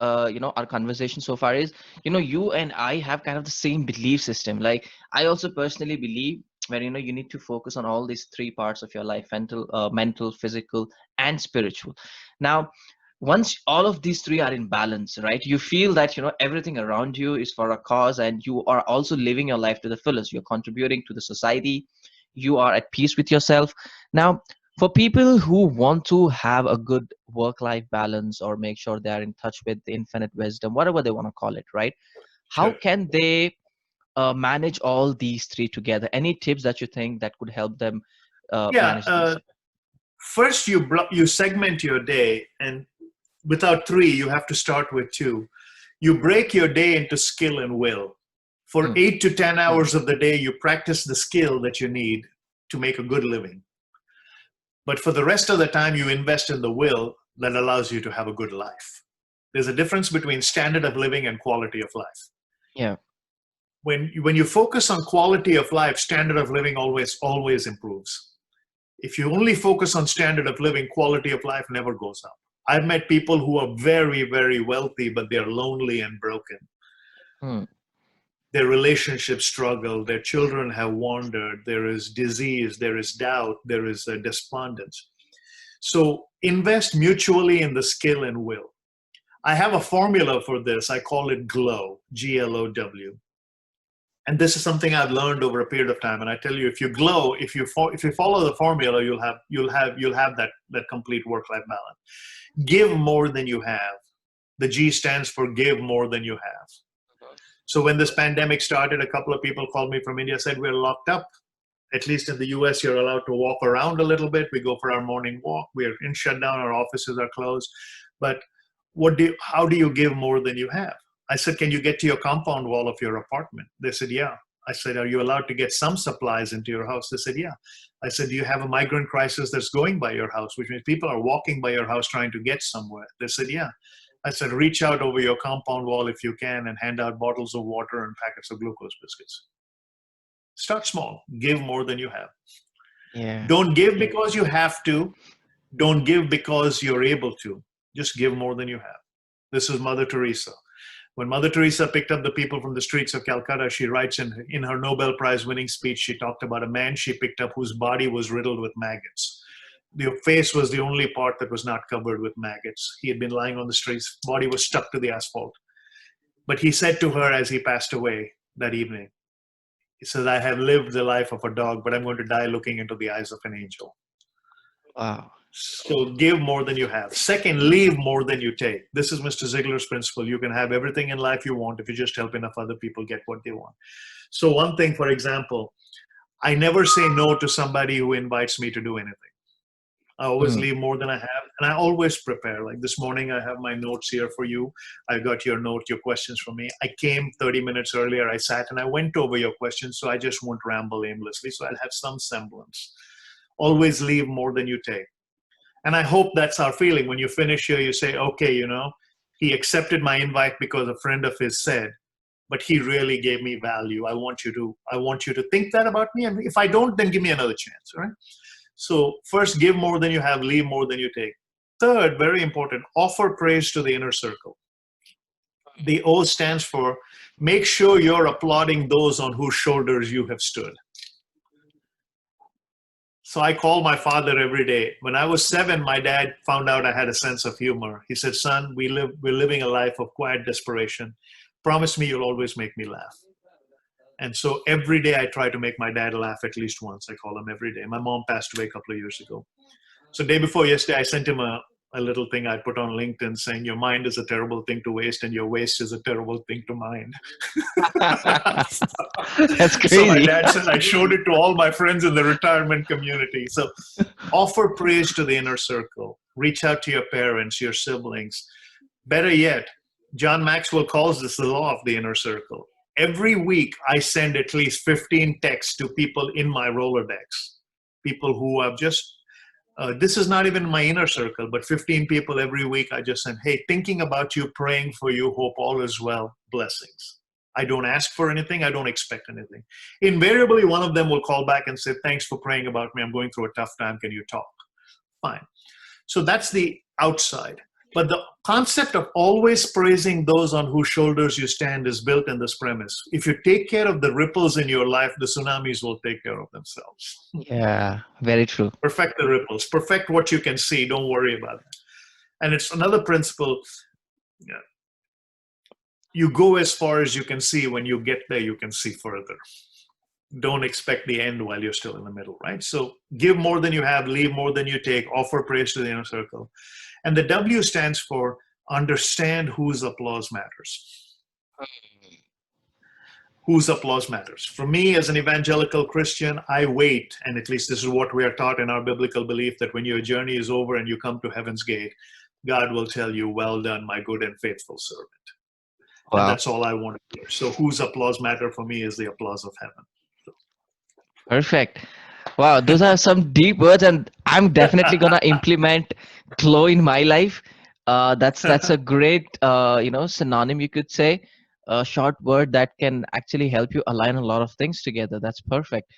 our conversation so far is, you and I have kind of the same belief system. Like, I also personally believe where, you need to focus on all these three parts of your life: mental, physical, and spiritual. Now, once all of these three are in balance, right, you feel that, everything around you is for a cause, and you are also living your life to the fullest. You're contributing to the society. You are at peace with yourself. Now, for people who want to have a good work life balance, or make sure they are in touch with the infinite wisdom, whatever they want to call it, right, how Sure. can they manage all these three together? Any tips that you think that could help them Yeah. manage these? First, you segment your day, and without three, you have to start with two. You break your day into skill and will. For Hmm. 8 to 10 hours of the day, you practice the skill that you need to make a good living. But for the rest of the time, you invest in the will that allows you to have a good life. There's a difference between standard of living and quality of life. Yeah. When you focus on quality of life, standard of living always improves. If you only focus on standard of living, quality of life never goes up. I've met people who are very, very wealthy, but they're lonely and broken. Hmm. Their relationships struggle, their children have wandered, there is disease, there is doubt, there is despondence. So invest mutually in the skill and will. I have a formula for this. I call it GLOW, GLOW. And this is something I've learned over a period of time. And I tell you, if you glow, if you follow the formula, you'll have that complete work-life balance. Give more than you have. The G stands for give more than you have. So when this pandemic started, a couple of people called me from India, said we're locked up. At least in the US, you're allowed to walk around a little bit. We go for our morning walk. We're in shutdown. Our offices are closed. But how do you give more than you have? I said, can you get to your compound wall of your apartment? They said, yeah. I said, are you allowed to get some supplies into your house? They said, yeah. I said, do you have a migrant crisis that's going by your house, which means people are walking by your house trying to get somewhere? They said, yeah. I said, reach out over your compound wall if you can and hand out bottles of water and packets of glucose biscuits. Start small. Give more than you have. Yeah. Don't give because you have to. Don't give because you're able to. Just give more than you have. This is Mother Teresa. When Mother Teresa picked up the people from the streets of Calcutta, she writes in her Nobel Prize winning speech, she talked about a man she picked up whose body was riddled with maggots. The face was the only part that was not covered with maggots. He had been lying on the streets, body was stuck to the asphalt. But he said to her as he passed away that evening, he says, I have lived the life of a dog, but I'm going to die looking into the eyes of an angel. Wow. So give more than you have. Second, leave more than you take. This is Mr. Ziegler's principle. You can have everything in life you want if you just help enough other people get what they want. So one thing, for example, I never say no to somebody who invites me to do anything. I always Hmm. leave more than I have, and I always prepare. Like this morning, I have my notes here for you. I got your note, your questions from me. I came 30 minutes earlier. I sat and I went over your questions, so I just won't ramble aimlessly. So I'll have some semblance. Always leave more than you take. And I hope that's our feeling. When you finish here, you say, okay, he accepted my invite because a friend of his said, but he really gave me value. I want you to think that about me. And if I don't, then give me another chance, right? So first, give more than you have, leave more than you take. Third, very important, offer praise to the inner circle. The O stands for make sure you're applauding those on whose shoulders you have stood. So I call my father every day. When I was 7, my dad found out I had a sense of humor. He said, son, we're living a life of quiet desperation. Promise me you'll always make me laugh. And so every day I try to make my dad laugh at least once. I call him every day. My mom passed away a couple of years ago. So day before yesterday, I sent him a little thing I put on LinkedIn saying, your mind is a terrible thing to waste and your waste is a terrible thing to mind. That's So my crazy. dad said, I showed it to all my friends in the retirement community. So offer praise to the inner circle. Reach out to your parents, your siblings. Better yet, John Maxwell calls this the law of the inner circle. Every week, I send at least 15 texts to people in my Rolodex, people who have just this is not even my inner circle, but 15 people every week. I just send, hey, thinking about you, praying for you, hope all is well, blessings. I don't ask for anything. I don't expect anything. Invariably, one of them will call back and say, thanks for praying about me. I'm going through a tough time. Can you talk? Fine. So that's the outside. But the concept of always praising those on whose shoulders you stand is built in this premise. If you take care of the ripples in your life, the tsunamis will take care of themselves. Yeah, very true. Perfect the ripples, perfect what you can see. Don't worry about that. And it's another principle. Yeah, you go as far as you can see. When you get there, you can see further. Don't expect the end while you're still in the middle, right? So give more than you have, leave more than you take, offer praise to the inner circle. And the W stands for understand whose applause matters. Whose applause matters. For me, as an evangelical Christian, I wait, and at least this is what we are taught in our biblical belief, that when your journey is over and you come to heaven's gate, God will tell you, well done, my good and faithful servant. And Wow, that's all I want to hear. So whose applause matter for me is the applause of heaven. perfect. Wow, those are some deep words, and I'm definitely gonna implement glow in my life. That's a great synonym, you could say, a short word that can actually help you align a lot of things together. That's perfect.